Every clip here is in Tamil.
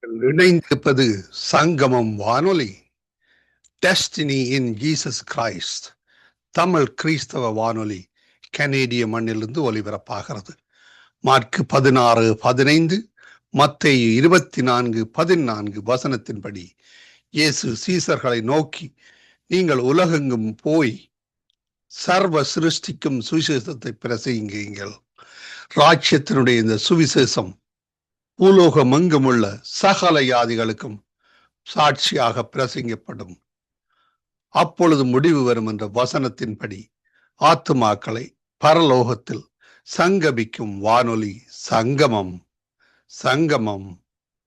இணைந்திருப்பது சங்கமம் வானொலி. Destiny in Jesus Christ Tamil கிறிஸ்தவ வானொலி கனேடிய மண்ணிலிருந்து ஒலிபரப்பாகிறது. மார்க்கு 16:15, மத்தேயு 24:14 வசனத்தின்படி இயேசு சீசர்களை நோக்கி, நீங்கள் உலகெங்கும் போய் சர்வ சிருஷ்டிக்கும் சுவிசேஷத்தை பிரசங்கியுங்கள். ராஜ்யத்தினுடைய இந்த சுவிசேஷம் பூலோகமெங்கும் உள்ள சகல ஜாதிகளுக்கும் சாட்சியாக பிரசங்கப்படும். அப்பொழுது முடிவு வரும் என்ற வசனத்தின்படி ஆத்துமாக்களை பரலோகத்தில் சங்கமிக்கும் வானொலி சங்கமம். சங்கமம்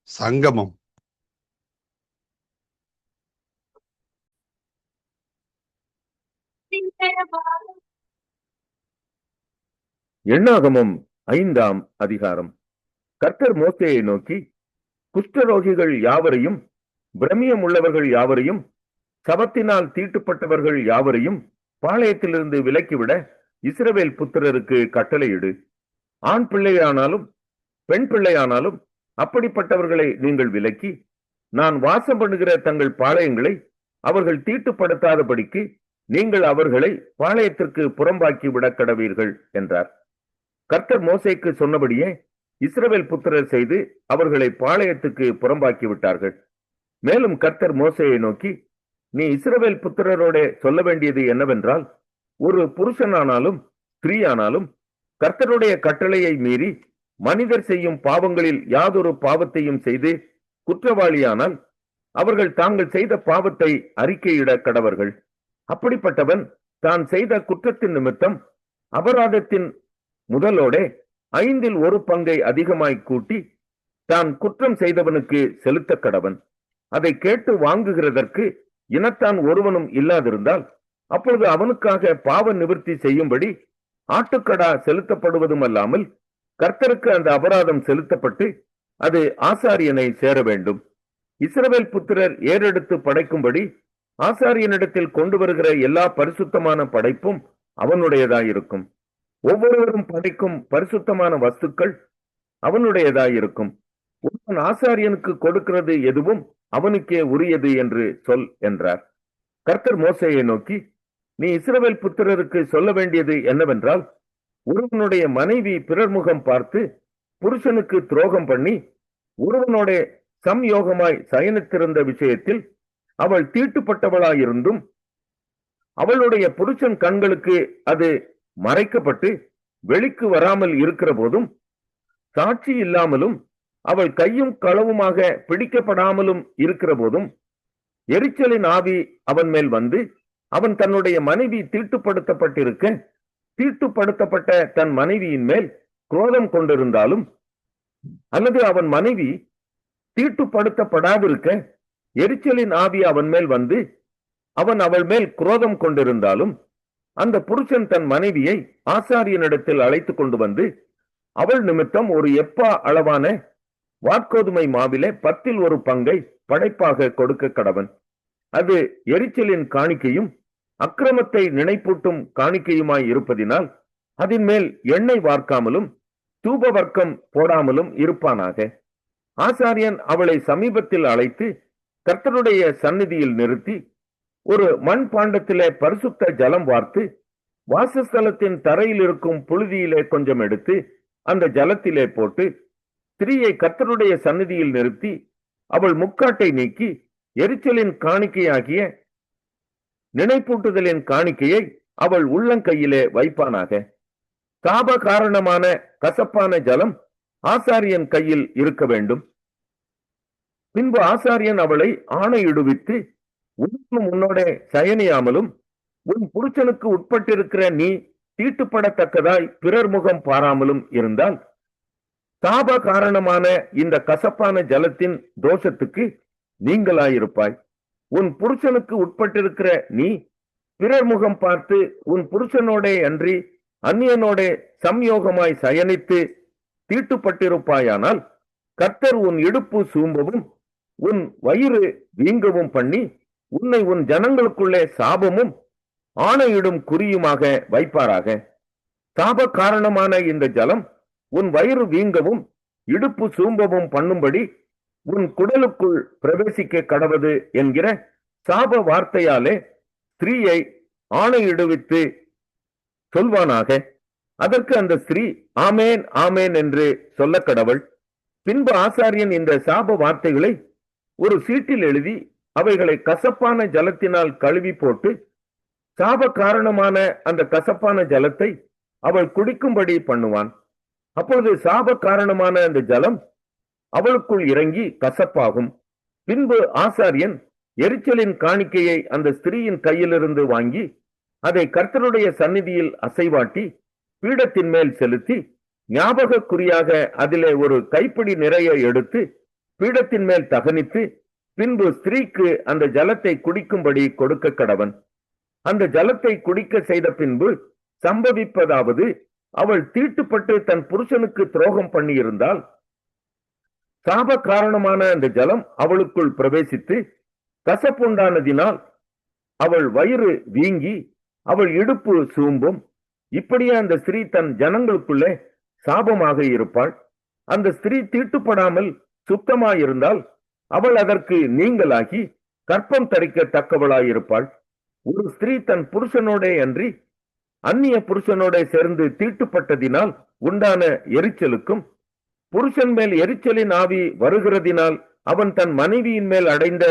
சங்கமம். எண்ணாகமம் 5ஆம் அதிகாரம். கர்த்தர் மோசேயை நோக்கி, குஷ்டரோகிகள் யாவரையும், பிரமியம் உள்ளவர்கள் யாவரையும், சபத்தினால் தீட்டுப்பட்டவர்கள் யாவரையும் பாளையத்திலிருந்து விலக்கிவிட இஸ்ரவேல் புத்திரருக்கு கட்டளையிடு. ஆண் பிள்ளையானாலும் பெண் பிள்ளையானாலும் அப்படிப்பட்டவர்களை நீங்கள் விலக்கி, நான் வாசம் பண்ணுகிற தங்கள் பாளையங்களை அவர்கள் தீட்டுப்படுத்தாதபடிக்கு நீங்கள் அவர்களை பாளையத்திற்கு புறம்பாக்கி விட கடவீர்கள் என்றார். கர்த்தர் மோசேக்கு சொன்னபடியே இஸ்ரவேல் புத்திரர் செய்து அவர்களை பாளையத்துக்கு புறம்பாக்கி விட்டார்கள். மேலும் கர்த்தர் மோசேயை நோக்கி, நீ இஸ்ரவேல் புத்திரரோட சொல்ல வேண்டியது என்னவென்றால், ஒரு புருஷனானாலும் ஸ்திரீயானாலும் கர்த்தருடைய கட்டளையை மீறி மனிதர் செய்யும் பாவங்களில் யாதொரு பாவத்தையும் செய்து குற்றவாளியானால் அவர்கள் தாங்கள் செய்த பாவத்தை அறிக்கையிட கடவர்கள். அப்படிப்பட்டவன் தான் செய்த குற்றத்தின் நிமித்தம் அபராதத்தின் முதலோட 1/5 அதிகமாய் கூட்டி தான் குற்றம் செய்தவனுக்கு செலுத்த கடவன். அதை கேட்டு வாங்குகிறதற்கு இனத்தான் ஒருவனும் இல்லாதிருந்தால், அப்பொழுது அவனுக்காக பாவ நிவர்த்தி செய்யும்படி ஆட்டுக்கடா செலுத்தப்படுவதும் அல்லாமல் கர்த்தருக்கு அந்த அபராதம் செலுத்தப்பட்டு அது ஆசாரியனை சேர வேண்டும். இஸ்ரவேல் புத்திரர் ஏறெடுத்து படைக்கும்படி ஆசாரியனிடத்தில் கொண்டு வருகிற எல்லா பரிசுத்தமான படைப்பும் அவனுடையதாயிருக்கும். ஒவ்வொருவரும் படைக்கும் பரிசுத்தமான வஸ்துக்கள் அவனுடையதாயிருக்கும். ஒருவன் ஆசாரியனுக்கு கொடுக்கிறது எதுவும் அவனுக்கே உரியது என்று சொல் என்றார். கர்த்தர் மோசேயை நோக்கி, நீ இஸ்ரவேல் புத்திரருக்கு சொல்ல வேண்டியது என்னவென்றால், ஒருவனுடைய மனைவி பிறர் முகம் பார்த்து புருஷனுக்கு துரோகம் பண்ணி ஒருவனோட சம்யோகமாய் சயனித்திருந்த விஷயத்தில் அவள் தீட்டுப்பட்டவளாயிருந்தும் அவளுடைய புருஷன் கண்களுக்கு அது மறைக்கப்பட்டு வெளிக்கு வராமல் இருக்கிற போதும், சாட்சி இல்லாமலும் அவள் கையும் களவுமாக பிடிக்கப்படாமலும் இருக்கிற போதும், எரிச்சலின் ஆவி அவன் மேல் வந்து அவன் தன்னுடைய மனைவி தீட்டுப்படுத்தப்பட்டிருக்க தீட்டுப்படுத்தப்பட்ட தன் மனைவியின் மேல் குரோதம் கொண்டிருந்தாலும், அல்லது அவன் மனைவி தீட்டுப்படுத்தப்படாதிருக்க எரிச்சலின் ஆவி அவன் மேல் வந்து அவன் அவள் மேல் குரோதம் கொண்டிருந்தாலும், அந்த புருஷன் தன் மனைவியை ஆசாரியனிடத்தில் அழைத்து கொண்டு வந்து அவள் நிமித்தம் ஒரு எப்பா அளவான வாற்கோதுமை மாவிலே 1/10 படைப்பாக கொடுக்க கடவன். அது எரிச்சலின் காணிக்கையும் அக்கிரமத்தை நினைப்பூட்டும் காணிக்கையுமாய் இருப்பதினால் அதன் மேல் எண்ணெய் வார்க்காமலும் தூப வர்க்கம் போடாமலும் இருப்பானாக. ஆசாரியன் அவளை சமீபத்தில் அழைத்து கர்த்தருடைய சந்நிதியில் நிறுத்தி ஒரு மண் பாண்டத்திலே பரிசுத்த ஜலம் வார்த்து வாசஸ்தலத்தின் தரையில் இருக்கும் புழுதியிலே கொஞ்சம் எடுத்து அந்த ஜலத்திலே போட்டு ஸ்திரீயை கர்த்தருடைய சந்நிதியில் நிறுத்தி அவள் முக்காட்டை நீக்கி எரிச்சலின் காணிக்கையாகிய நினைப்பூட்டுதலின் காணிக்கையை அவள் உள்ளங்கையிலே வைப்பானாக. சாப காரணமான கசப்பான ஜலம் ஆசாரியன் கையில் இருக்க வேண்டும். பின்பு ஆசாரியன் அவளை ஆணையிடுவித்து, உன்னோட சயனியாமலும் உன் புருஷனுக்கு உட்பட்டிருக்கிற நீ தீட்டுப்படத்தக்கதாய் பிறர் முகம் பாராமலும் இருந்தால், சாப காரணமான இந்த கசப்பான ஜலத்தின் தோஷத்துக்கு நீங்களாயிருப்பாய். உன் புருஷனுக்கு உட்பட்டிருக்கிற நீ பிறர் முகம் பார்த்து உன் புருஷனோட அன்றி அந்நியனோட சம்யோகமாய் சயனித்து தீட்டுப்பட்டிருப்பாயானால், கர்த்தர் உன் இடுப்பு சூம்பவும் உன் வயிறு வீங்கவும் பண்ணி உன்னை உன் ஜனங்களுக்குள்ளே சாபமும் ஆணையிடும் குறியுமாக வைப்பாராக. சாப காரணமான இந்த ஜலம் உன் வயிறு வீங்கவும் இடுப்பு சூம்பவும் பண்ணும்படி உன் குடலுக்குள் பிரவேசிக்க கடவது என்கிற சாப வார்த்தையாலே ஸ்திரீயை ஆணையிடுவித்து சொல்வானாக. அதற்கு அந்த ஸ்திரீ ஆமேன் ஆமேன் என்று சொல்ல கடவள். பின்பு ஆசாரியன் இந்த சாப வார்த்தைகளை ஒரு சீட்டில் எழுதி அவைகளை கசப்பான ஜலத்தினால் கழுவி போட்டு சாப காரணமான அந்த கசப்பான ஜலத்தை அவள் குடிக்கும்படி பண்ணுவான். அப்பொழுது சாப காரணமான அந்த ஜலம் அவளுக்குள் இறங்கி கசப்பாகும். பின்பு ஆசாரியன் எரிச்சலின் காணிக்கையை அந்த ஸ்திரீயின் கையிலிருந்து வாங்கி அதை கர்த்தருடைய சந்நிதியில் அசைவாட்டி பீடத்தின் மேல் செலுத்தி ஞாபக குறியாக அதிலே ஒரு கைப்பிடி நிறைய எடுத்து பீடத்தின் மேல் தகனித்து பின்பு ஸ்திரீக்கு அந்த ஜலத்தை குடிக்கும்படி கொடுக்க கடவன். அந்த ஜலத்தை குடிக்க செய்த பின்பு சம்பவிப்பதாவது, அவள் தீட்டுப்பட்டு தன் புருஷனுக்கு துரோகம் பண்ணியிருந்தால் சாப காரணமான அந்த ஜலம் அவளுக்குள் பிரவேசித்து கசப்புண்டானதினால் அவள் வயிறு வீங்கி அவள் இடுப்பு சூம்பும். இப்படியே அந்த ஸ்திரீ தன் ஜனங்களுக்குள்ளே சாபமாக இருப்பாள். அந்த ஸ்திரீ தீட்டுப்படாமல் சுத்தமாயிருந்தால் அவள் அதற்கு நீங்களாகி கற்பம் தரிக்க தக்கவளாயிருப்பாள். ஒரு ஸ்திரீ தன் புருஷனோட அன்றி அந்நிய புருஷனோட சேர்ந்து தீட்டுப்பட்டதினால் உண்டான எரிச்சலுக்கும் புருஷன் மேல் எரிச்சலின் ஆவி வருகிறதினால் அவன் தன் மனைவியின் மேல் அடைந்த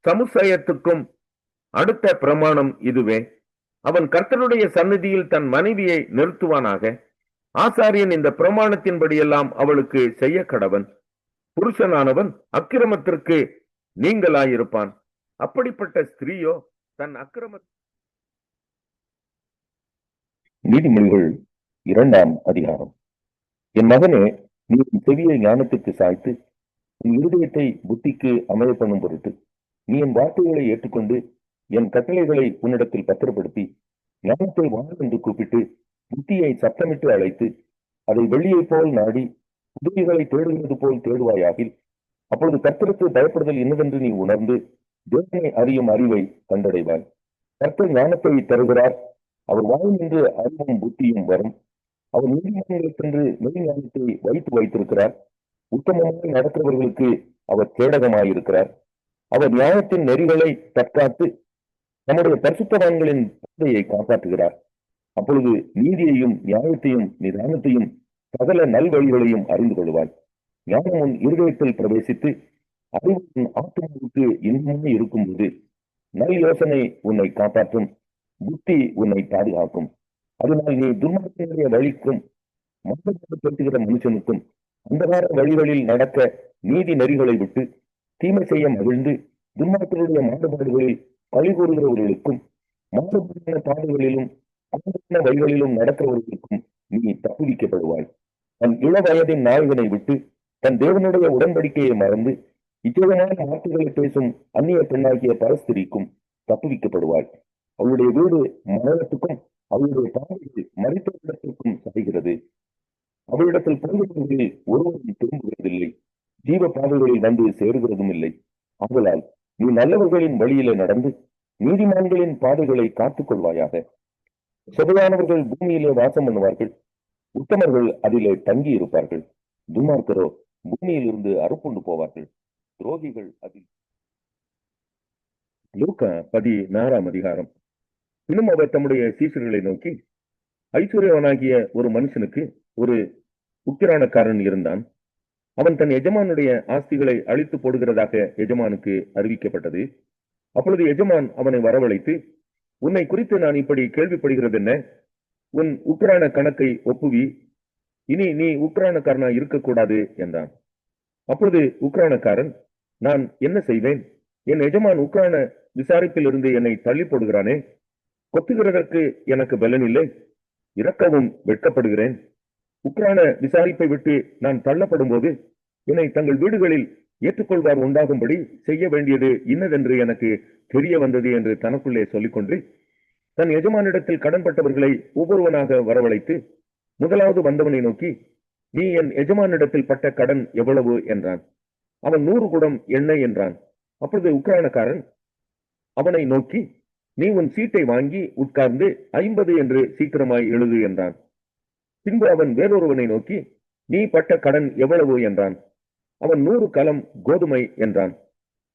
சமுசயத்துக்கும் அடுத்த பிரமாணம் இதுவே. அவன் கர்த்தருடைய சந்நிதியில் தன் மனைவியை நிறுத்துவானாக. ஆசாரியன் இந்த பிரமாணத்தின்படியெல்லாம் அவளுக்கு செய்ய கடவன். புருஷனானவன் அக்கிரமத்திற்கு நீங்களாயிருப்பான். அப்படிப்பட்ட ஸ்திரீயோ தன் அக்கிரம. நீதிமொழிகள் 2ஆம் அதிகாரம். என் மகனே, நீ உன் செவியை ஞானத்துக்கு சாய்த்து உன் இருதயத்தை புத்திக்கு அமைய பண்ணும் பொருட்டு நீ என் வார்த்தைகளை ஏற்றுக்கொண்டு என் கட்டளைகளை உன்னிடத்தில் பத்திரப்படுத்தி ஞானத்தை வாழ் என்று கூப்பிட்டு புத்தியை சத்தமிட்டு அழைத்து அதை வெள்ளியை போல் நாடி உதவிகளை தேடுகிறது போல் தேடுவாயாகில் அப்பொழுது கர்த்தருக்கு பயப்படுதல் என்னவென்று நீ உணர்ந்து தேவனை அறியும் அறிவை கண்டடைவாய். கர்த்தர் ஞானத்தை தருகிறார். அவர் வாய் நின்று அறிவும் புத்தியும் வரும். அவர் நீதிமன்றங்களுக்கென்று ஞானத்தை வைத்திருக்கிறார். உத்தமமாக நடக்கிறவர்களுக்கு அவர் கேடகமாயிருக்கிறார். அவர் நியாயத்தின் நெறிகளை தற்காத்து நம்முடைய பரிசுத்தவான்களின் பாதையை காப்பாற்றுகிறார். அப்பொழுது நீதியையும் நியாயத்தையும் நிதானத்தையும் சகல நல்வழிகளையும் அறிந்து கொள்வாய். ஞானம் உன் இருதயத்தில் பிரவேசித்து அறிவு உன் ஆத்மாவுக்கு இன்பமாக இருக்கும்போது நல் யோசனை உன்னை காப்பாற்றும், புத்தி உன்னை பாதுகாக்கும். அதனால் நீ துன்மார்க்கனுடைய வழிக்கும் மந்தப்படுத்துகிற மனுஷனுக்கும் அந்தகார வழிகளில் நடக்க நீதி நெறிகளை விட்டு தீமை செய்ய மகிழ்ந்து துன்மார்க்கனுடைய மாறுபாடுகளில் பழி கூறுகிறவர்களுக்கும் மாறுபடியான பாதைகளிலும் வழிகளிலும் நடக்கிறவர்களுக்கும் நீ தப்புவிக்கப்படுவாய். தன் இள வயதின் நாயகனை விட்டு தன் தேவனுடைய உடன்படிக்கையை மறந்து இச்சகமான வார்த்தைகளை பேசும் அந்நிய பெண்ணாகிய பரஸ்திரிக்கும் தப்புவிக்கப்படுவாள். அவளுடைய வீடு மரணத்துக்கும் அவளுடைய பாதைகள் மரித்தவரிடத்திற்கும் சாய்கிறது. அவளிடத்தில் பொருள்களில் ஒருவரும் திரும்புகிறதில்லை, ஜீவ பாதைகளில் வந்து சேருகிறதும் இல்லை. ஆதலால் நீ நல்லவர்களின் வழியிலே நடந்து நீதிமான்களின் பாதைகளை காத்துக் கொள்வாயாக. செவையானவர்கள் பூமியிலே வாசம் பண்ணுவார்கள், உத்தமர்கள் அதிலே தங்கி இருப்பார்கள். துன்மார்க்கரோ பூமியில் இருந்து அறுப்புண்டு போவார்கள், துரோகிகள் அதில். லூக்கா 14ஆம் அதிகாரம். இன்னும் அவர் தம்முடைய சீசர்களை நோக்கி, ஐஸ்வர்யவனாகிய ஒரு மனுஷனுக்கு ஒரு உக்கிரானக்காரன் இருந்தான். அவன் தன் எஜமானுடைய ஆஸ்திகளை அழித்து போடுகிறதாக எஜமானுக்கு அறிவிக்கப்பட்டது. அப்பொழுது எஜமான் அவனை வரவழைத்து, உன்னை குறித்து நான் இப்படி கேள்விப்படுகிறது என்ன? உன் உக்கிரான கணக்கை ஒப்புவி, இனி நீ உக்கிரானக்காரனாய் இருக்கக்கூடாது என்றான். அப்பொழுது உக்கிரானக்காரன், நான் என்ன செய்வேன்? என் எஜமான் உக்கிரான விசாரிப்பில் இருந்து என்னை தள்ளி போடுகிறானே. கொத்துகிறதற்கு எனக்கு பலனில்லை, இறக்கவும் வெட்கப்படுகிறேன். உக்கிரான விசாரிப்பை விட்டு நான் தள்ளப்படும் போது என்னை தங்கள் வீடுகளில் ஏற்றுக்கொள்வார் உண்டாகும்படி செய்ய வேண்டியது இன்னதென்று எனக்கு தெரிய வந்தது என்று தனக்குள்ளே சொல்லிக்கொண்டு தன் எஜமானிடத்தில் கடன்பட்டவர்களை ஒவ்வொருவனாக வரவழைத்து முதலாவது வந்தவனை நோக்கி, நீ என் எஜமானிடத்தில் பட்ட கடன் எவ்வளவு என்றான். அவன் 100 குடம் எண்ணெய் என்றான். அப்பொழுது உக்கிரானக்காரன் அவனை நோக்கி, நீ உன் சீட்டை வாங்கி உட்கார்ந்து 50 என்று சீக்கிரமாய் எழுது என்றான். பின்பு அவன் வேறொருவனை நோக்கி, நீ பட்ட கடன் எவ்வளவு என்றான். அவன் 100 கலம் கோதுமை என்றான்.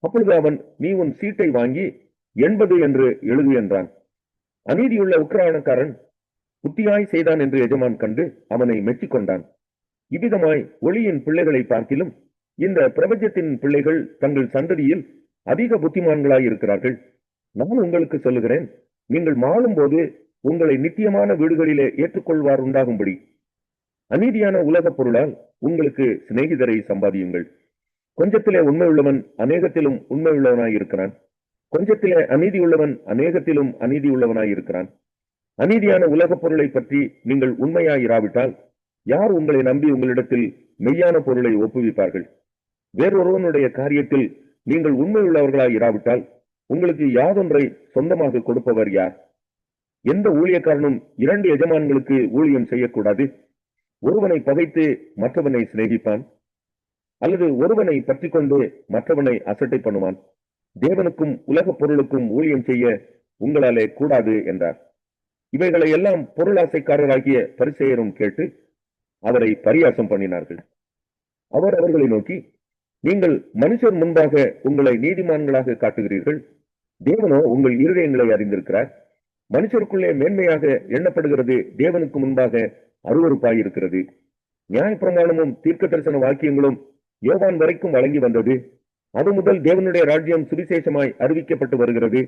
அப்பொழுது அவன், நீ உன் சீட்டை வாங்கி 80 என்று எழுது என்றான். அநீதியுள்ள உக்கிரானக்காரன் புத்தியாய் செய்தான் என்று எஜமான் கண்டு அவனை மெச்சிக்கொண்டான். இவ்விதமாய் ஒளியின் பிள்ளைகளை பார்க்கிலும் இந்த பிரபஞ்சத்தின் பிள்ளைகள் தங்கள் சந்ததியில் அதிக புத்திமான்களாய் இருக்கிறார்கள். நான் உங்களுக்கு சொல்லுகிறேன், நீங்கள் மாளும் போது உங்களை நித்தியமான வீடுகளிலே ஏற்றுக்கொள்வார் உண்டாகும்படி அநீதியான உலகப் பொருளால் உங்களுக்கு சிநேகிதரை சம்பாதியுங்கள். கொஞ்சத்திலே உண்மை உள்ளவன் அநேகத்திலும் உண்மை உள்ளவனாய் இருக்கிறான். கொஞ்சத்திலே அநீதி உள்ளவன் அநேகத்திலும் அநீதி உள்ளவனாய் இருக்கிறான். அநீதியான உலகப் பொருளை பற்றி நீங்கள் உண்மையாயிராவிட்டால் யார் உங்களை நம்பி உங்களிடத்தில் மெய்யான பொருளை ஒப்புவிப்பார்கள்? வேறொருவனுடைய காரியத்தில் நீங்கள் உண்மை உள்ளவர்களாய் இராவிட்டால் உங்களுக்கு யாதொன்றை சொந்தமாக கொடுப்பவர் யார்? எந்த ஊழியக்காரனும் 2 எஜமான்களுக்கு ஊழியம் செய்யக்கூடாது. ஒருவனை பகைத்து மற்றவனை சிநேகிப்பான், அல்லது ஒருவனை பற்றி கொண்டு மற்றவனை அசட்டை பண்ணுவான். தேவனுக்கும் உலகப் பொருளுக்கும் ஊழியம் செய்ய உங்களாலே கூடாது என்றார். இவைகளை எல்லாம் பொருளாசைக்காரராகிய பரிசேயரும் கேட்டு அவரை பரியாசம் பண்ணினார்கள். அவர் அவர்களை நோக்கி, நீங்கள் மனுஷர் முன்பாக உங்களை நீதிமான்களாக காட்டுகிறீர்கள், தேவனோ உங்கள் இருதயங்களை அறிந்திருக்கிறார். மனுஷருக்குள்ளே மேன்மையாக எண்ணப்படுகிறது தேவனுக்கு முன்பாக அருவருப்பாயிருக்கிறது. நியாயப்பிரமாணமும் தீர்க்க தரிசன வாக்கியங்களும் யோவான் வரைக்கும் வழங்கி வந்தது. அது முதல் தேவனுடைய ராஜ்யம் சுவிசேஷமாய் அறிவிக்கப்பட்டு வருகிறது.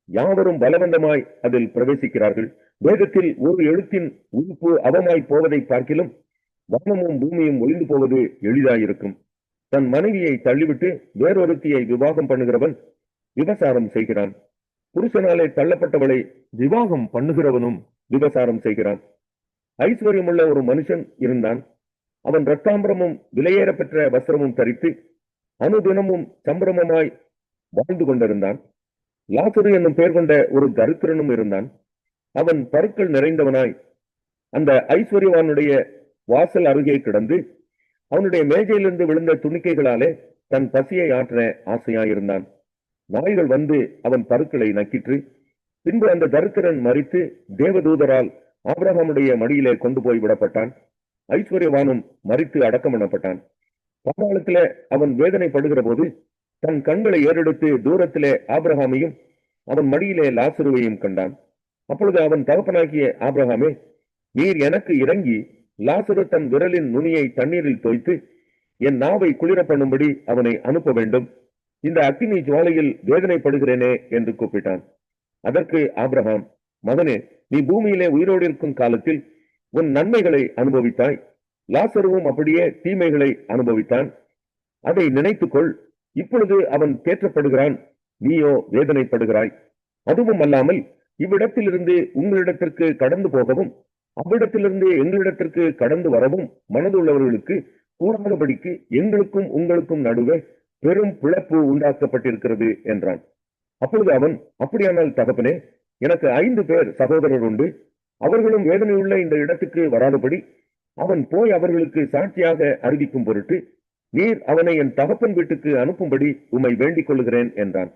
யாவரும் பலவந்தமாய் அதில் பிரவேசிக்கிறார்கள். வேதத்தில் ஒரு எழுத்தின் உறுப்பு அவமாய் போவதை பார்க்கிலும் வானமும் பூமியும் ஒளிந்து போவது எளிதாயிருக்கும். தன் மனைவியை தள்ளிவிட்டு வேறொருத்தியை விவாகம் பண்ணுகிறவன் விபசாரம் செய்கிறான். புருஷனாலே தள்ளப்பட்டவளை விவாகம் பண்ணுகிறவனும் விபசாரம் செய்கிறான். ஐஸ்வர்யமுள்ள ஒரு மனுஷன் இருந்தான். அவன் இரத்தாம்பரமும் விலையேற பெற்ற வஸ்திரமும் தரித்து அனுதினமும் சம்பிரமமாய் வாழ்ந்து கொண்டிருந்தான். லாசரு என்னும் பெயர் கொண்ட ஒரு தரித்திரனும் இருந்தான். அவன் பருக்கள் நிறைந்தவனாய் அந்த ஐஸ்வர்யவானுடைய வாசல் அருகே கிடந்து அவனுடைய மேஜையிலிருந்து விழுந்த துணிக்கைகளாலே தன் பசியை ஆற்ற ஆசையாயிருந்தான். நாய்கள் வந்து அவன் பருக்களை நக்கிற்று. பின்பு அந்த தரித்திரன் மரித்து தேவதூதரால் ஆபிரகாமுடைய மடியிலே கொண்டு போய் விடப்பட்டான். ஐஸ்வர்யவானும் மரித்து அடக்கம் பண்ணப்பட்டான். பாதாளத்திலே அவன் வேதனைப்படுகிற போது தன் கண்களை ஏறெடுத்து தூரத்திலே ஆபிரகாமையும் அவன் மடியிலே லாசருவையும் கண்டான். அப்பொழுது அவன் தகப்பனாகிய ஆபிரகாமே, நீர் எனக்கு இறங்கி லாசரு தன் விரலின் நுனியை தண்ணீரில் தோய்த்து என் நாவை குளிர பண்ணும்படி அவனை அனுப்ப வேண்டும். இந்த அக்கினி ஜுவாலையில் வேதனைப்படுகிறேனே என்று கூப்பிட்டான். அதற்கு ஆபிரகாம், மகனே, நீ பூமியிலே உயிரோடு இருக்கும் காலத்தில் உன் நன்மைகளை அனுபவித்தாய். லாசருவும் அப்படியே தீமைகளை அனுபவித்தான். அதை நினைத்துக்கொள். இப்பொழுது அவன் தேற்றப்படுகிறான், நீயோ வேதனைப்படுகிறாய். அதுவும் அல்லாமல் இவ்விடத்திலிருந்து உங்களிடத்திற்கு கடந்து போகவும் அவ்விடத்திலிருந்து எங்களிடத்திற்கு கடந்து வரவும் மனதுள்ளவர்களுக்கு கூடாதபடிக்கு எங்களுக்கும் உங்களுக்கும் நடுவே பெரும் பிளப்பு உண்டாக்கப்பட்டிருக்கிறது என்றான். அப்பொழுது அவன், அப்படியானால் தகப்பனே, எனக்கு 5 பேர் சகோதரர் உண்டு. அவர்களும் வேதனையுள்ள இந்த இடத்துக்கு வராதபடி அவன் போய் அவர்களுக்கு சாட்சியாக அறிவிக்கும் பொருட்டு நீர் அவனை என் தகப்பன் வீட்டுக்கு அனுப்பும்படி உம்மை வேண்டிக் கொள்கிறேன் என்றான்.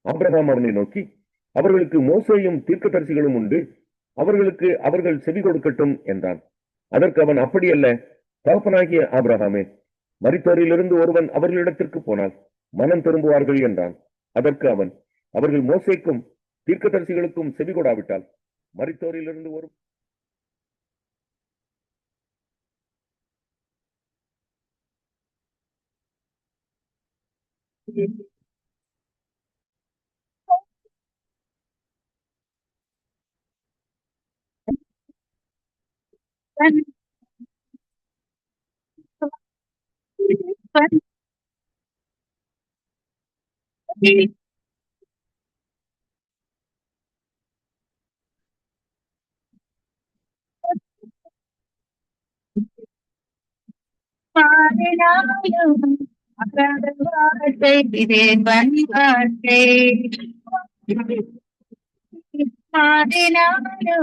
ஆபிரகாம் அவனை நோக்கி, அவர்களுக்கு மோசேயும் தீர்க்கதரிசிகளும் உண்டு, அவர்களுக்கு அவர்கள் செவி கொடுக்கட்டும் என்றான். அதற்கு அவன், அப்படியல்ல தகப்பனாகிய ஆபிரகாமே, மரித்தோரிலிருந்து ஒருவன் அவர்களிடத்திற்கு போனால் மனம் திரும்புவார்கள் என்றான். அதற்கு அவன், அவர்கள் மோசேக்கும் தீர்க்கதரிசிகளுக்கும் செவி கொடாவிட்டால் மரித்தோரிலிருந்து ஒரு மாறினாலும்